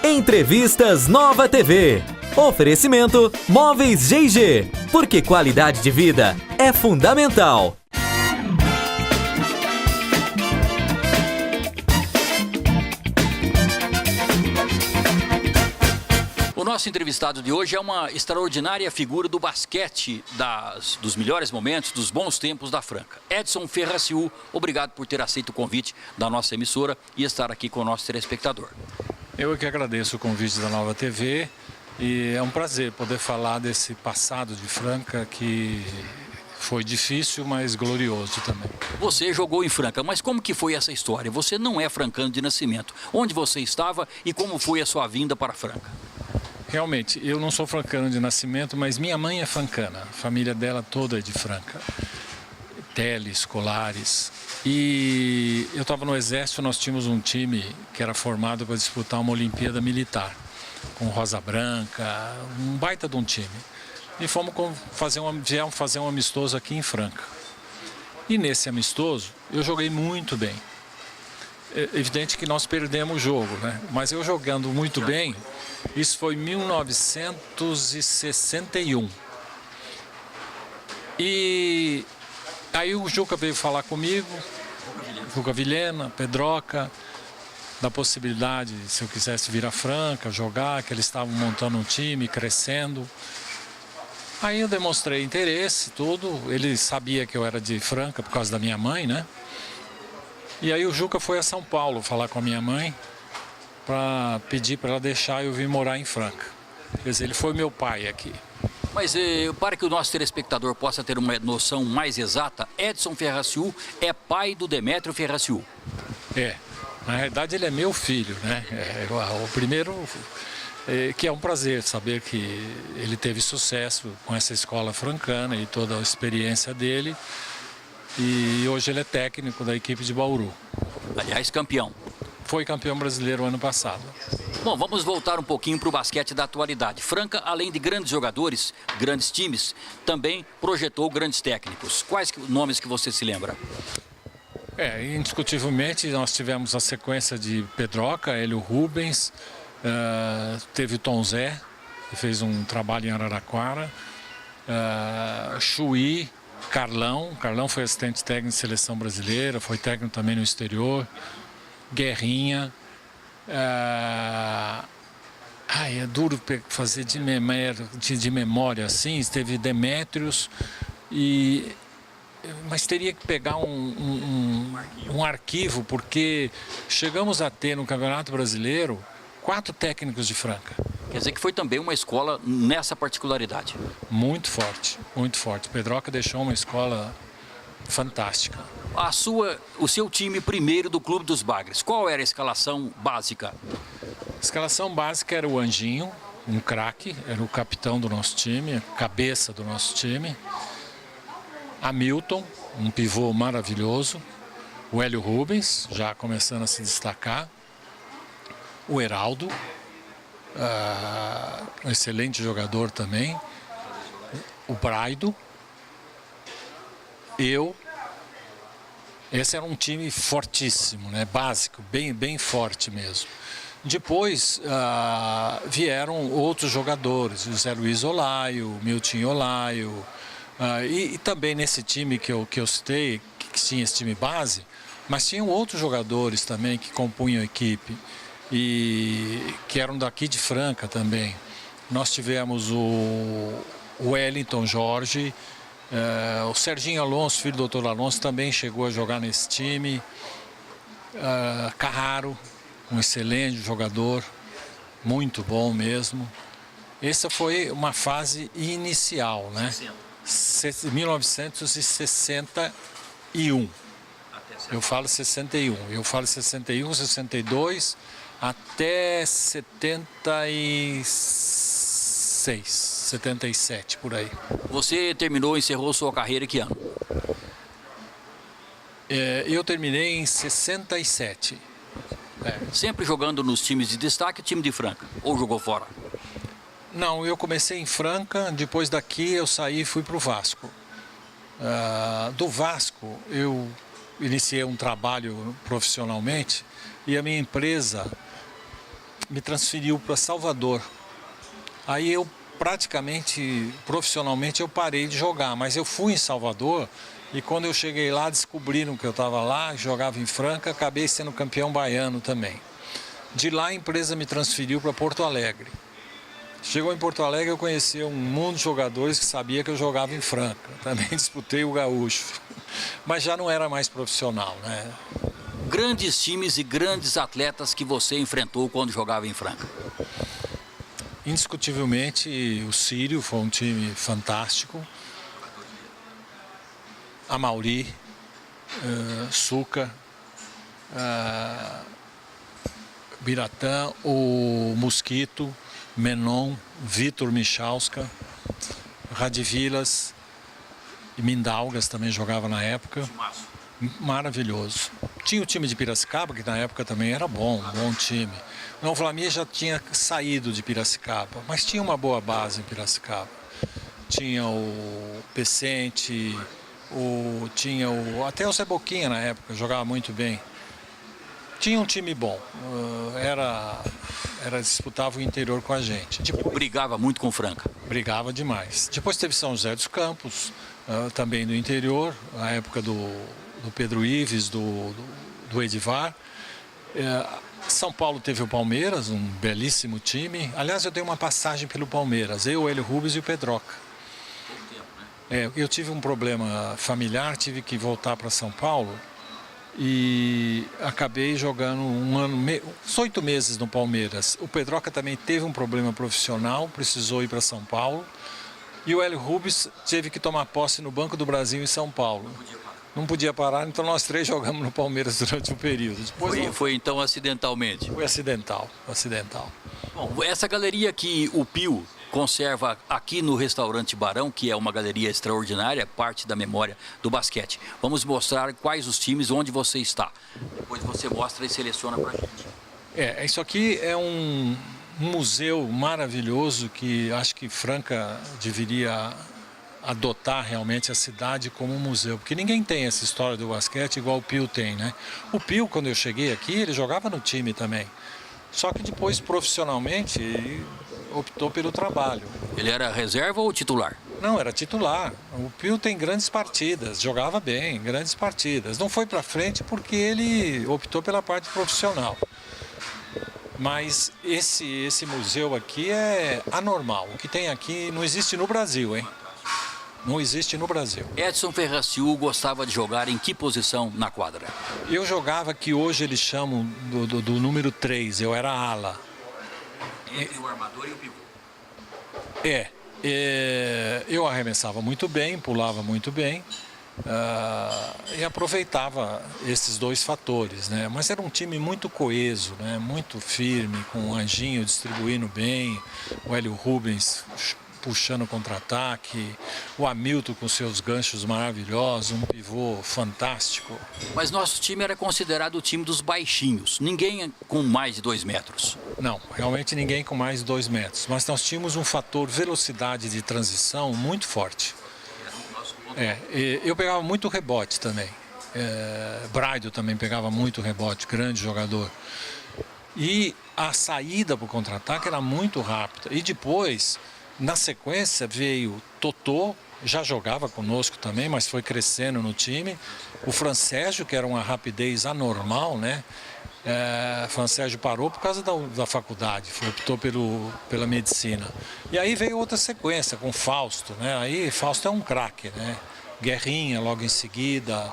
Entrevistas Nova TV. Oferecimento Móveis GG. Porque qualidade de vida é fundamental. O nosso entrevistado de hoje é uma extraordinária figura do basquete, dos melhores momentos, dos bons tempos da Franca. Edson Ferraciu, obrigado por ter aceito o convite da nossa emissora e estar aqui com o nosso telespectador. Eu que agradeço o convite da Nova TV e é um prazer poder falar desse passado de Franca que foi difícil, mas glorioso também. Você jogou em Franca, mas como que foi essa história? Você não é francano de nascimento. Onde você estava e como foi a sua vinda para Franca? Realmente, eu não sou francano de nascimento, mas minha mãe é francana. A família dela toda é de Franca. Teles, Colares. E eu estava no Exército, nós tínhamos um time que era formado para disputar uma Olimpíada Militar, com Rosa Branca, um baita de um time. E viemos fazer um amistoso aqui em Franca. E nesse amistoso, eu joguei muito bem. É evidente que nós perdemos o jogo, né? Mas eu jogando muito bem, isso foi em 1961. E aí o Juca veio falar comigo, Juca Vilhena, Pedroca, da possibilidade, se eu quisesse vir a Franca, jogar, que eles estavam montando um time, crescendo. Aí eu demonstrei interesse, tudo. Ele sabia que eu era de Franca por causa da minha mãe, né? E aí o Juca foi a São Paulo falar com a minha mãe para pedir para ela deixar eu vir morar em Franca. Quer dizer, ele foi meu pai aqui. Mas para que o nosso telespectador possa ter uma noção mais exata, Edson Ferraciu é pai do Demétrio Ferraciu. É, na realidade ele é meu filho, né? O primeiro, que é um prazer saber que ele teve sucesso com essa escola francana e toda a experiência dele. E hoje ele é técnico da equipe de Bauru. Aliás, campeão. Foi campeão brasileiro ano passado. Bom, vamos voltar um pouquinho para o basquete da atualidade. Franca, além de grandes jogadores, grandes times, também projetou grandes técnicos. Quais nomes que você se lembra? Indiscutivelmente nós tivemos a sequência de Pedroca, Hélio Rubens, teve o Tom Zé, que fez um trabalho em Araraquara, Chuí, Carlão foi assistente técnico de seleção brasileira, foi técnico também no exterior, Guerrinha, é duro fazer de memória assim, teve Demétrios, mas teria que pegar um arquivo, porque chegamos a ter no Campeonato Brasileiro 4 técnicos de Franca. Quer dizer que foi também uma escola nessa particularidade. Muito forte, muito forte. Pedroca deixou uma escola fantástica. O seu time primeiro do Clube dos Bagres, qual era a escalação básica? A escalação básica era o Anjinho, um craque, era o capitão do nosso time, a cabeça do nosso time. Hamilton, um pivô maravilhoso. O Hélio Rubens, já começando a se destacar. O Heraldo, um excelente jogador também. O Braido. Eu. Esse era um time fortíssimo, né? Básico, bem forte mesmo. Depois vieram outros jogadores, o Zé Luiz Olaio, o Milton Olaio, e também nesse time que eu citei, que tinha esse time base, mas tinham outros jogadores também que compunham a equipe e que eram daqui de Franca também. Nós tivemos o Wellington Jorge, o Serginho Alonso, filho do Dr. Alonso, também chegou a jogar nesse time. Carraro, um excelente jogador, muito bom mesmo. Essa foi uma fase inicial, né? 1961. Eu falo 61. Eu falo 61, 62 até 76, 77, por aí. Você encerrou sua carreira em que ano? Eu terminei em 67. Sempre jogando nos times de destaque, time de Franca? Ou jogou fora? Não, eu comecei em Franca, depois daqui eu saí e fui para o Vasco. Do Vasco eu iniciei um trabalho profissionalmente e a minha empresa me transferiu para Salvador. Aí eu praticamente, profissionalmente, eu parei de jogar, mas eu fui em Salvador e quando eu cheguei lá, descobriram que eu estava lá, jogava em Franca, acabei sendo campeão baiano também. De lá a empresa me transferiu para Porto Alegre. Chegou em Porto Alegre, eu conheci um mundo de jogadores que sabia que eu jogava em Franca. Também disputei o gaúcho, mas já não era mais profissional, né? Grandes times e grandes atletas que você enfrentou quando jogava em Franca. Indiscutivelmente, o Sírio foi um time fantástico. Amauri, Suca, Biratã, o Mosquito, Menon, Vitor Michalska, Radivilas e Mindaugas também jogava na época. Maravilhoso. Tinha o time de Piracicaba, que na época também era bom time. O Flamengo já tinha saído de Piracicaba, mas tinha uma boa base em Piracicaba. Tinha o Pecente, até o Ceboquinha na época, jogava muito bem. Tinha um time bom, disputava o interior com a gente. Brigava muito com Franca. Brigava demais. Depois teve São José dos Campos, também do interior, a época do Pedro Ives, do Edivar. São Paulo teve o Palmeiras, um belíssimo time. Aliás, eu dei uma passagem pelo Palmeiras, eu, o Hélio Rubens e o Pedroca. Eu tive um problema familiar, tive que voltar para São Paulo e acabei jogando um ano, 8 meses no Palmeiras. O Pedroca também teve um problema profissional, precisou ir para São Paulo. E o Hélio Rubens teve que tomar posse no Banco do Brasil em São Paulo. Não podia parar, então nós 3 jogamos no Palmeiras durante um período. Foi então acidentalmente? Foi acidental. Bom, essa galeria que o Pio conserva aqui no Restaurante Barão, que é uma galeria extraordinária, parte da memória do basquete. Vamos mostrar quais os times, onde você está. Depois você mostra e seleciona pra gente. Isso aqui é um museu maravilhoso que acho que Franca deveria adotar realmente a cidade como um museu, porque ninguém tem essa história do basquete igual o Pio tem, né? O Pio, quando eu cheguei aqui, ele jogava no time também, só que depois profissionalmente ele optou pelo trabalho. Ele era reserva ou titular? Não, era titular. O Pio tem grandes partidas, jogava bem, grandes partidas. Não foi para frente porque ele optou pela parte profissional. Mas esse museu aqui é anormal. O que tem aqui não existe no Brasil, hein? Não existe no Brasil. Edson Ferraciu gostava de jogar em que posição na quadra? Eu jogava que hoje eles chamam do número 3, eu era ala. Entre o armador e o pivô. Eu arremessava muito bem, pulava muito bem e aproveitava esses 2 fatores, né? Mas era um time muito coeso, né? Muito firme, com o Anjinho distribuindo bem, o Hélio Rubens puxando contra-ataque, o Hamilton com seus ganchos maravilhosos, um pivô fantástico. Mas nosso time era considerado o time dos baixinhos, ninguém com mais de 2 metros. Não, realmente ninguém com mais de 2 metros, mas nós tínhamos um fator velocidade de transição muito forte. Eu pegava muito rebote também, Braido também pegava muito rebote, grande jogador. E a saída para o contra-ataque era muito rápida. E depois, na sequência, veio Totô, já jogava conosco também, mas foi crescendo no time. O Francésio, que era uma rapidez anormal, né? Francésio parou por causa da faculdade, optou pela medicina. E aí veio outra sequência com Fausto, né? Aí Fausto é um craque, né? Guerrinha logo em seguida.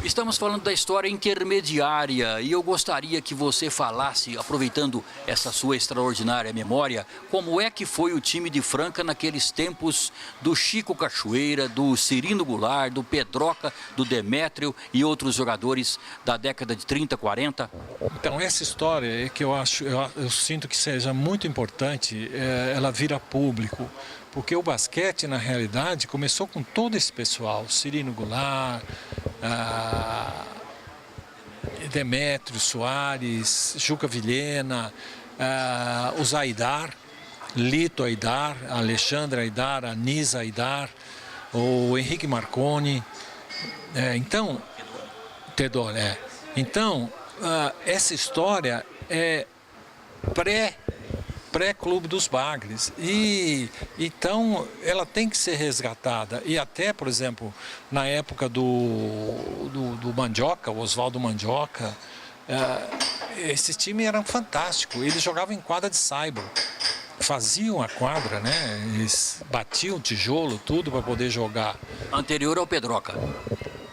Estamos falando da história intermediária e eu gostaria que você falasse, aproveitando essa sua extraordinária memória, como é que foi o time de Franca naqueles tempos do Chico Cachoeira, do Cirino Goulart, do Pedroca, do Demétrio e outros jogadores da década de 30, 40? Então, essa história é que eu sinto que seja muito importante, ela vira público. Porque o basquete, na realidade, começou com todo esse pessoal. Cirino Goulart, Demétrio Soares, Juca Vilhena, o Zaidar, Lito Aidar, Alexandre Aidar, Anisa Aidar, o Henrique Marconi. Então, essa história é pré-Clube dos Bagres. E então ela tem que ser resgatada. E até, por exemplo, na época do Mandioca, o Oswaldo Mandioca, esse time era fantástico. Eles jogavam em quadra de saibro. Faziam a quadra, né? Eles batiam tijolo, tudo para poder jogar. Anterior ao Pedroca.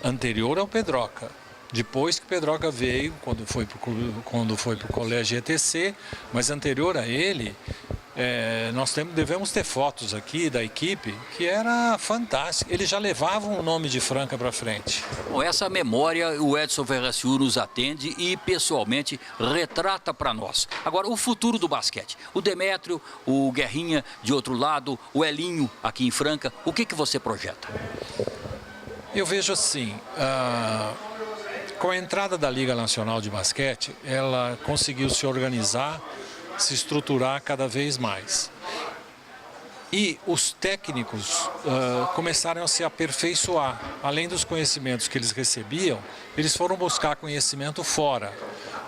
Anterior ao Pedroca. Depois que o Pedroca veio, quando foi para o colégio ETC, mas anterior a ele, nós devemos ter fotos aqui da equipe que era fantástica. Eles já levavam o nome de Franca para frente. Com essa memória, o Edson Ferraciu nos atende e pessoalmente retrata para nós. Agora, o futuro do basquete. O Demétrio, o Guerrinha de outro lado, o Elinho aqui em Franca. O que você projeta? Eu vejo assim, com a entrada da Liga Nacional de Basquete, ela conseguiu se organizar, se estruturar cada vez mais. E os técnicos começaram a se aperfeiçoar. Além dos conhecimentos que eles recebiam, eles foram buscar conhecimento fora.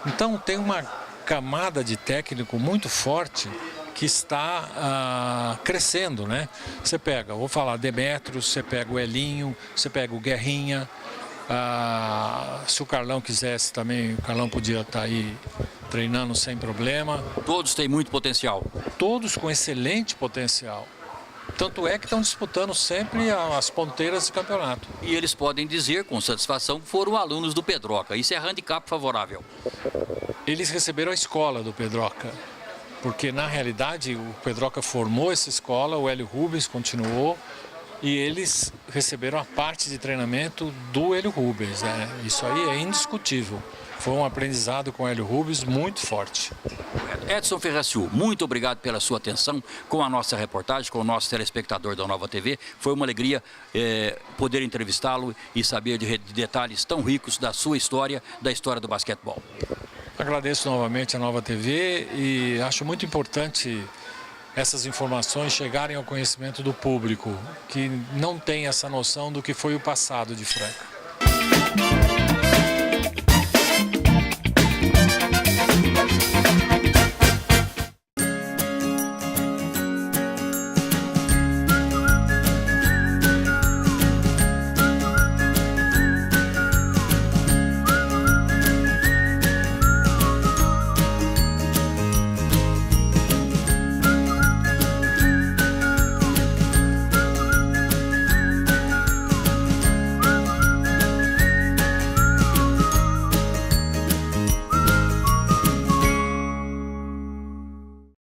Então tem uma camada de técnico muito forte que está crescendo, né? Você pega, vou falar, Demétrio, você pega o Elinho, você pega o Guerrinha. Se o Carlão quisesse também, o Carlão podia estar aí treinando sem problema. Todos têm muito potencial. Todos com excelente potencial. Tanto é que estão disputando sempre as ponteiras de campeonato. E eles podem dizer com satisfação que foram alunos do Pedroca. Isso é handicap favorável. Eles receberam a escola do Pedroca. Porque na realidade o Pedroca formou essa escola, o Hélio Rubens continuou. E eles receberam a parte de treinamento do Hélio Rubens, né? Isso aí é indiscutível. Foi um aprendizado com o Hélio Rubens muito forte. Edson Ferraciu, muito obrigado pela sua atenção com a nossa reportagem, com o nosso telespectador da Nova TV. Foi uma alegria poder entrevistá-lo e saber de detalhes tão ricos da sua história, da história do basquetebol. Agradeço novamente a Nova TV e acho muito importante essas informações chegarem ao conhecimento do público, que não tem essa noção do que foi o passado de Franca.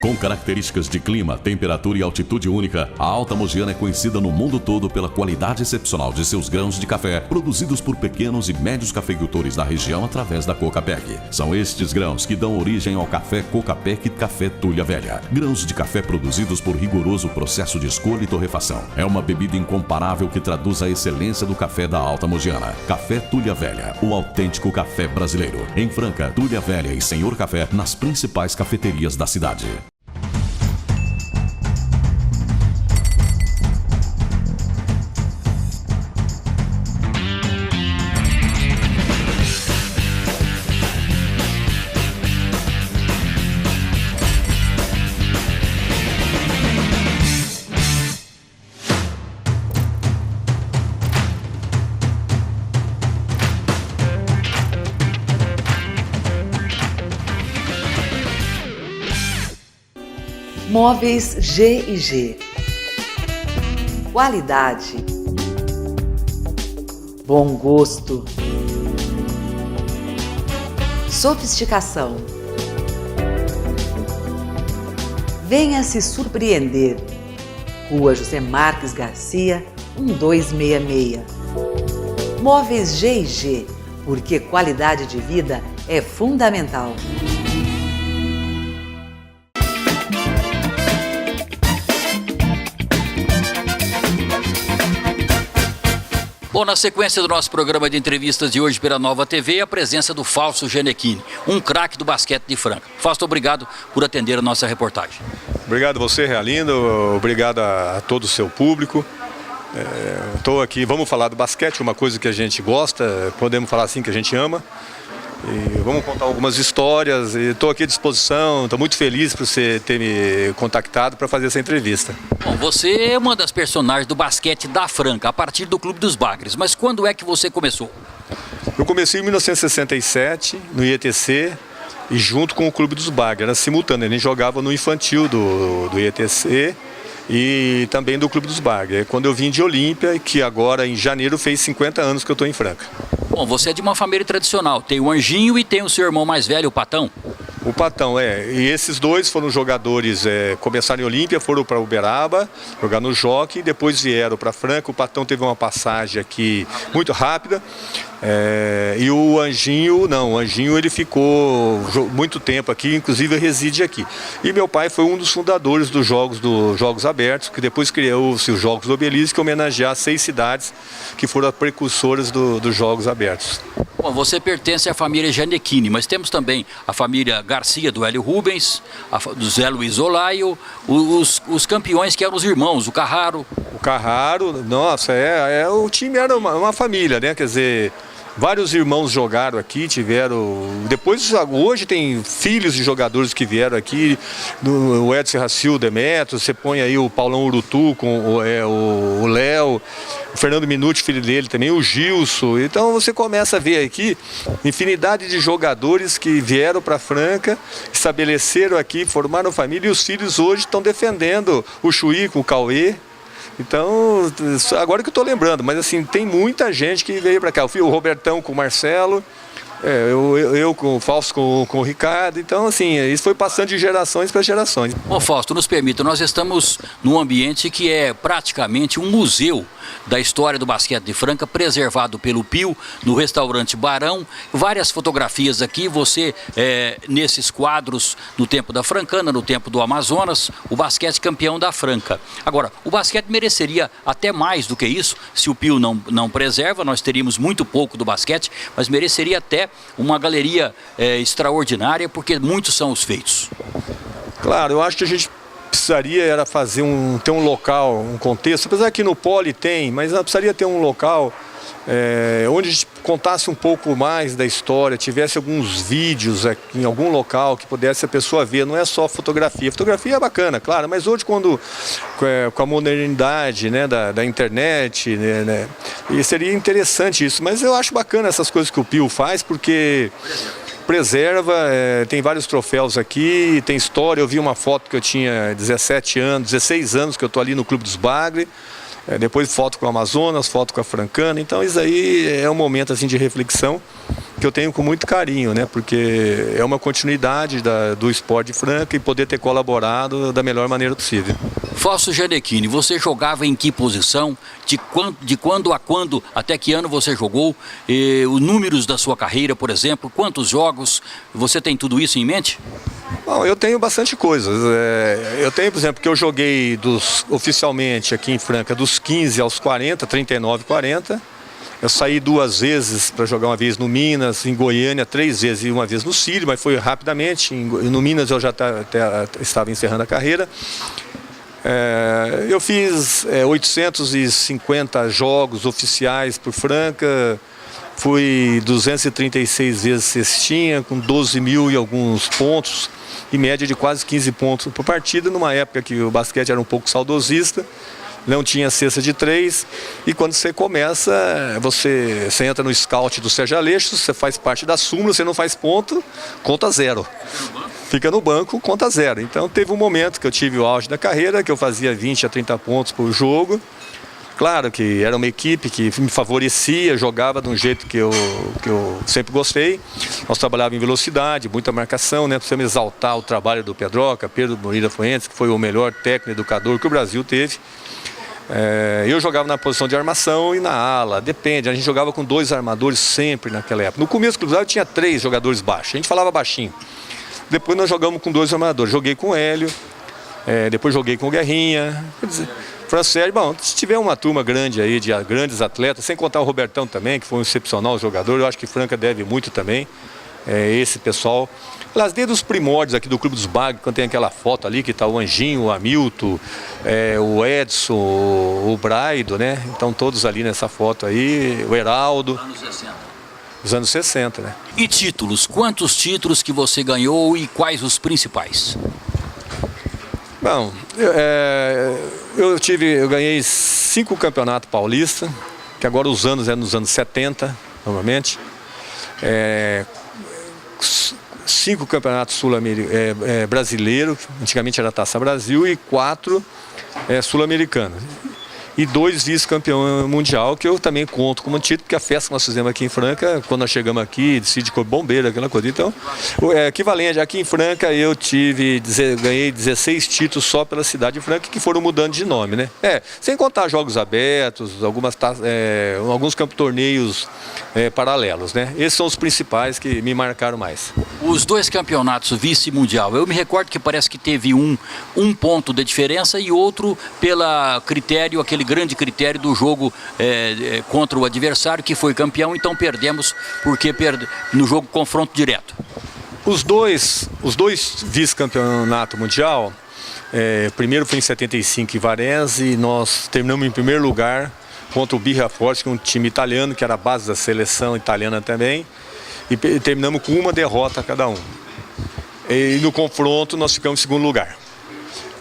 Com características de clima, temperatura e altitude única, a Alta Mogiana é conhecida no mundo todo pela qualidade excepcional de seus grãos de café, produzidos por pequenos e médios cafeicultores da região através da Cocapec. São estes grãos que dão origem ao café Cocapec e café Tulha Velha. Grãos de café produzidos por rigoroso processo de escolha e torrefação. É uma bebida incomparável que traduz a excelência do café da Alta Mogiana. Café Tulha Velha, o autêntico café brasileiro. Em Franca, Tulha Velha e Senhor Café, nas principais cafeterias da cidade. Móveis G&G. Qualidade, bom gosto, sofisticação. Venha se surpreender. Rua José Marques Garcia, 1266. Móveis G&G, porque qualidade de vida é fundamental. Bom, na sequência do nosso programa de entrevistas de hoje pela Nova TV, a presença do Fausto Genequini, um craque do basquete de Franca. Fausto, obrigado por atender a nossa reportagem. Obrigado a você, Realindo, obrigado a todo o seu público. Estou aqui, vamos falar do basquete, uma coisa que a gente gosta, podemos falar assim, que a gente ama. E vamos contar algumas histórias. Estou aqui à disposição, estou muito feliz por você ter me contactado para fazer essa entrevista. Bom, você é uma das personagens do basquete da Franca, a partir do Clube dos Bagres. Mas quando é que você começou? Eu comecei em 1967, no IETC, e junto com o Clube dos Bagres, era simultâneo. A gente jogava no infantil do IETC e também do Clube dos Bagres. Quando eu vim de Olímpia, que agora em janeiro fez 50 anos que eu estou em Franca. Bom, você é de uma família tradicional. Tem o Anjinho e tem o seu irmão mais velho, o Patão. O Patão, E esses dois foram jogadores, começaram em Olímpia, foram para Uberaba, jogar no Jockey, depois vieram para Franca. O Patão teve uma passagem aqui muito rápida. E o Anjinho, não, o Anjinho ele ficou muito tempo aqui, inclusive reside aqui. E meu pai foi um dos fundadores dos Jogos Abertos, que depois criou-se os Jogos do Obelisco, homenagear 6 cidades que foram as precursoras dos Jogos Abertos. Bom, você pertence à família Gianecchini, mas temos também a família Garcia do Hélio Rubens, do Zé Luiz Olaio, os campeões que eram os irmãos, o Carraro. O Carraro, nossa, o time era uma família, né? Quer dizer, vários irmãos jogaram aqui, depois, hoje tem filhos de jogadores que vieram aqui, o Edson Racil Demetrio, você põe aí o Paulão Urutu com o Léo, o Fernando Minuti, filho dele também, o Gilson. Então você começa a ver aqui infinidade de jogadores que vieram para Franca, estabeleceram aqui, formaram família, e os filhos hoje estão defendendo o Chuí com o Cauê. Então, agora que eu estou lembrando, mas assim, tem muita gente que veio para cá. O Robertão com o Marcelo, eu com o Fausto com o Ricardo. Então, assim, isso foi passando de gerações para gerações. Ô Fausto, nos permita, nós estamos num ambiente que é praticamente um museu da história do basquete de Franca, preservado pelo Pio, no restaurante Barão. Várias fotografias aqui, você nesses quadros no tempo da Francana, no tempo do Amazonas, o basquete campeão da Franca. Agora, o basquete mereceria até mais do que isso, se o Pio não preserva, nós teríamos muito pouco do basquete, mas mereceria até uma galeria extraordinária, porque muitos são os feitos. Claro, eu acho que a gente precisaria ter um local, um contexto, apesar que no Poli tem, mas precisaria ter um local onde a gente contasse um pouco mais da história, tivesse alguns vídeos em algum local que pudesse a pessoa ver, não é só fotografia. Fotografia é bacana, claro, mas hoje com a modernidade, né, da internet, né, e seria interessante isso. Mas eu acho bacana essas coisas que o Pio faz, porque preserva, tem vários troféus aqui, tem história. Eu vi uma foto que eu tinha 16 anos, que eu estou ali no Clube dos Bagres. Depois foto com o Amazonas, foto com a Francana. Então isso aí é um momento assim, de reflexão que eu tenho com muito carinho, né? Porque é uma continuidade do esporte de Franca e poder ter colaborado da melhor maneira possível. Fausto Gianecchini, você jogava em que posição? De quando a quando? Até que ano você jogou? Os números da sua carreira, por exemplo, quantos jogos? Você tem tudo isso em mente? Bom, eu tenho bastante coisas. Eu tenho, por exemplo, que eu joguei oficialmente aqui em Franca dos 15 aos 40, 39 e 40. Eu saí 2 vezes para jogar, uma vez no Minas, em Goiânia 3 vezes e uma vez no Sírio, mas foi rapidamente. No Minas eu já estava encerrando a carreira. Eu fiz 850 jogos oficiais por Franca. Fui 236 vezes cestinha, com 12 mil e alguns pontos, em média de quase 15 pontos por partida, numa época que o basquete era um pouco saudosista, não tinha cesta de 3, e quando você começa, você entra no scout do Sérgio Aleixo, você faz parte da súmula, você não faz ponto, conta 0. Fica no banco, conta 0. Então teve um momento que eu tive o auge da carreira, que eu fazia 20 a 30 pontos por jogo. Claro que era uma equipe que me favorecia, jogava de um jeito que eu sempre gostei. Nós trabalhávamos em velocidade, muita marcação, né? Precisamos exaltar o trabalho do Pedroca, Pedro Moreira Fuentes, que foi o melhor técnico educador que o Brasil teve. Eu jogava na posição de armação e na ala, depende. A gente jogava com 2 armadores sempre naquela época. No começo do clube tinha 3 jogadores baixos, a gente falava baixinho. Depois nós jogamos com 2 armadores. Joguei com o Hélio, depois joguei com o Guerrinha. Quer dizer, Francélio, bom, se tiver uma turma grande aí de grandes atletas, sem contar o Robertão também, que foi um excepcional jogador, eu acho que Franca deve muito também, esse pessoal. Aliás, desde os primórdios aqui do Clube dos Bagres, quando tem aquela foto ali que está o Anjinho, o Hamilton, o Edson, o Braido, né? Então todos ali nessa foto aí, o Heraldo. Anos 60. Os anos 60, né? E títulos? Quantos títulos que você ganhou e quais os principais? Bom, eu ganhei 5 campeonatos paulistas, que agora os anos nos anos 70, normalmente. 5 campeonatos brasileiros, antigamente era Taça Brasil, e 4 sul-americanos. E 2 vice-campeão mundial, que eu também conto como título, porque a festa que nós fizemos aqui em Franca, quando nós chegamos aqui, decidi com bombeiro, aquela coisa. Então, equivalente, aqui em Franca eu ganhei 16 títulos só pela cidade de Franca, que foram mudando de nome, né? Sem contar jogos abertos, alguns torneios paralelos, né? Esses são os principais que me marcaram mais. Os 2 campeonatos vice-mundial, eu me recordo que parece que teve um ponto de diferença e outro pela critério, aquele grande critério do jogo contra o adversário, que foi campeão, então perdemos porque no jogo confronto direto. Os dois vice-campeonato mundial, primeiro foi em 75 em Varese, e nós terminamos em primeiro lugar contra o Birra Forte, que é um time italiano, que era a base da seleção italiana também, e terminamos com 1 derrota cada um. E no confronto nós ficamos em segundo lugar.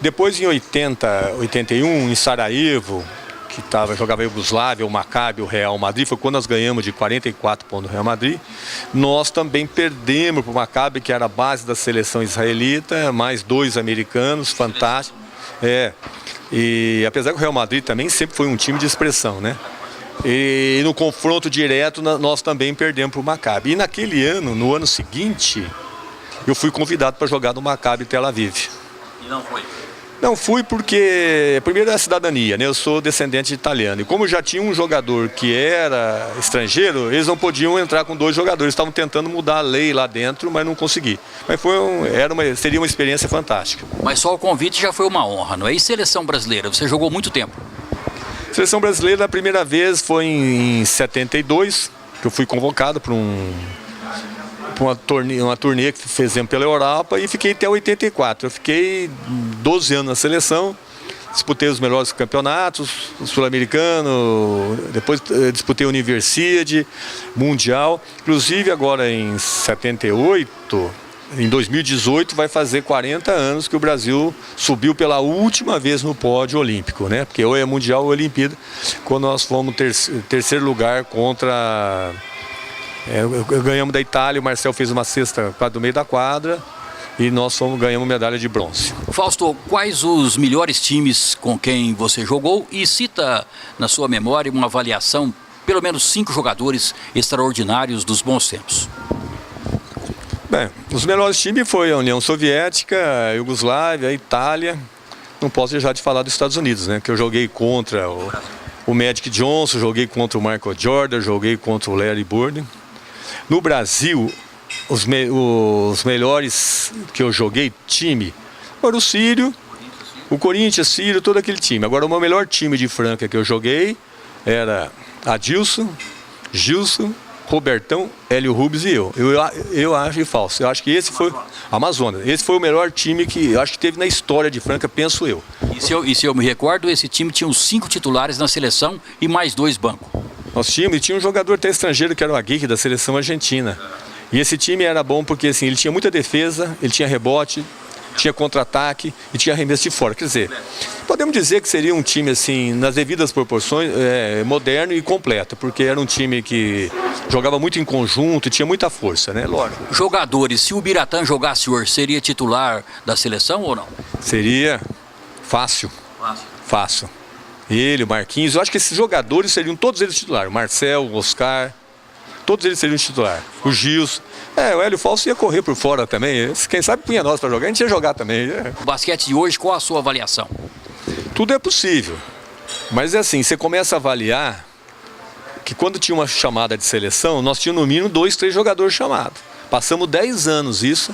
Depois, em 81, em Sarajevo, que jogava a Iugoslávia, o Maccabi, o Real Madrid, foi quando nós ganhamos de 44 pontos do Real Madrid. Nós também perdemos para o Maccabi, que era a base da seleção israelita, mais 2 americanos, fantástico. E apesar que o Real Madrid também sempre foi um time de expressão, né? E no confronto direto nós também perdemos para o Maccabi. E naquele ano, no ano seguinte, eu fui convidado para jogar no Maccabi Tel Aviv. E não foi? Não fui porque, primeiro, é a cidadania, né? Eu sou descendente de italiano. E como já tinha um jogador que era estrangeiro, eles não podiam entrar com 2 jogadores. Estavam tentando mudar a lei lá dentro, mas não consegui. Mas seria uma experiência fantástica. Mas só o convite já foi uma honra, não é? E seleção brasileira? Você jogou muito tempo? Seleção brasileira, a primeira vez foi em 72, que eu fui convocado para uma turnê que fizemos pela Europa, e fiquei até 84. Eu fiquei 12 anos na seleção, disputei os melhores campeonatos, o sul-americano, depois disputei a Universidade, Mundial. Inclusive agora em 78, em 2018, vai fazer 40 anos que o Brasil subiu pela última vez no pódio olímpico, né? Porque ou é Mundial ou Olimpíada, quando nós fomos terceiro lugar contra... ganhamos da Itália, o Marcel fez uma cesta do meio da quadra e nós ganhamos medalha de bronze. Fausto, quais os melhores times com quem você jogou? E cita na sua memória uma avaliação, pelo menos 5 jogadores extraordinários dos bons tempos. Bem, os melhores times foram a União Soviética, a Iugoslávia, a Itália. Não posso deixar de falar dos Estados Unidos, né? Que eu joguei contra o Magic Johnson, joguei contra o Michael Jordan, joguei contra o Larry Bird. No Brasil, os melhores que eu joguei, time, foram o Sírio, o Corinthians, Sírio, todo aquele time. Agora, o meu melhor time de Franca que eu joguei era Adilson, Gilson, Robertão, Hélio Rubens e eu acho, e Fausto. Eu acho que esse foi Amazonas. Esse foi o melhor time que eu acho que teve na história de Franca, penso eu. E se eu me recordo, esse time tinha uns 5 titulares na seleção e mais 2 bancos. Nosso time tinha um jogador até estrangeiro que era o Aguirre da seleção argentina. E esse time era bom porque assim, ele tinha muita defesa, ele tinha rebote, tinha contra-ataque e tinha arremesso de fora. Quer dizer, podemos dizer que seria um time assim, nas devidas proporções, moderno e completo, porque era um time que jogava muito em conjunto e tinha muita força, né? Lógico. Jogadores, se o Biratã jogasse hoje, seria titular da seleção ou não? Seria fácil. Fácil. Ele, o Marquinhos, eu acho que esses jogadores seriam todos eles titulares. O Marcel, o Oscar, todos eles seriam titular. O Gilson. O Hélio Fausto ia correr por fora também. Quem sabe punha nós para jogar, a gente ia jogar também. O basquete de hoje, qual a sua avaliação? Tudo é possível. Mas é assim, você começa a avaliar que quando tinha uma chamada de seleção, nós tínhamos no mínimo 2, 3 jogadores chamados. Passamos 10 anos isso.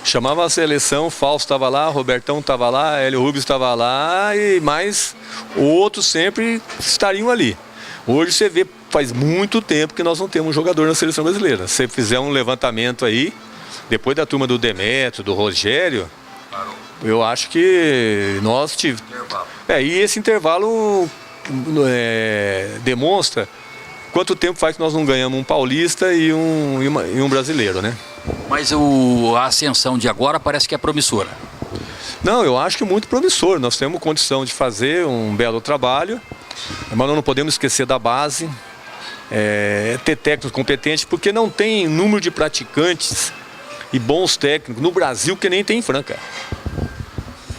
Chamava a seleção, Fausto estava lá, Robertão estava lá, Hélio Rubens estava lá e mais outros sempre estariam ali. Hoje você vê, faz muito tempo que nós não temos um jogador na seleção brasileira. Se você fizer um levantamento aí, depois da turma do Demetrio, do Rogério, eu acho que nós tivemos... e esse intervalo demonstra quanto tempo faz que nós não ganhamos um paulista e um brasileiro, né? Mas a ascensão de agora parece que é promissora. Não, eu acho que é muito promissor. Nós temos condição de fazer um belo trabalho, mas nós não podemos esquecer da base, ter técnicos competentes, porque não tem número de praticantes e bons técnicos no Brasil que nem tem em Franca.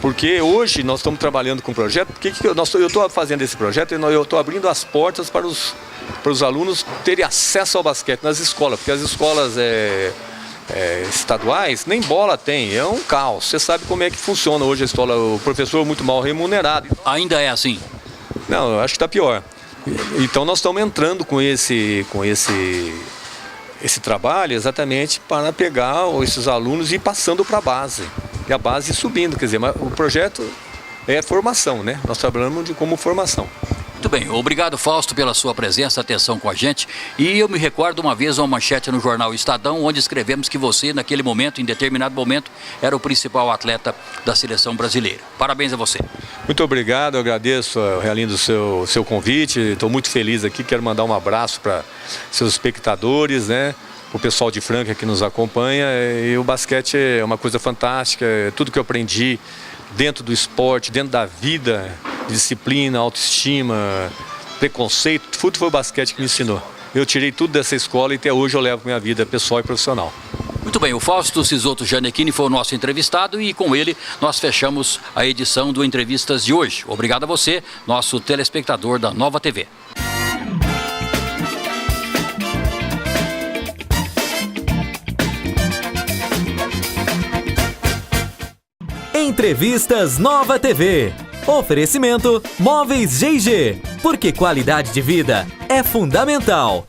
Porque hoje nós estamos trabalhando com um projeto, eu estou fazendo esse projeto e eu estou abrindo as portas para os alunos terem acesso ao basquete nas escolas, porque as escolas estaduais nem bola tem, é um caos. Você sabe como é que funciona hoje a escola, o professor é muito mal remunerado. Ainda é assim? Não, eu acho que está pior. Então nós estamos entrando com esse trabalho exatamente para pegar esses alunos e ir passando para a base. E a base subindo, quer dizer, mas o projeto é formação, né? Nós trabalhamos como formação. Muito bem, obrigado Fausto pela sua presença, atenção com a gente. E eu me recordo uma vez uma manchete no jornal Estadão, onde escrevemos que você, naquele momento, em determinado momento, era o principal atleta da seleção brasileira. Parabéns a você. Muito obrigado, eu agradeço, Realindo, o seu convite. Estou muito feliz aqui, quero mandar um abraço para seus espectadores, né? O pessoal de Franca que nos acompanha. E o basquete é uma coisa fantástica, tudo que eu aprendi dentro do esporte, dentro da vida, disciplina, autoestima, preconceito, tudo foi o basquete que me ensinou. Eu tirei tudo dessa escola e até hoje eu levo minha vida pessoal e profissional. Muito bem, o Fausto Cizotto Gianecchini foi o nosso entrevistado e com ele nós fechamos a edição do Entrevistas de hoje. Obrigado a você, nosso telespectador da Nova TV. Entrevistas Nova TV. Oferecimento Móveis GG. Porque qualidade de vida é fundamental.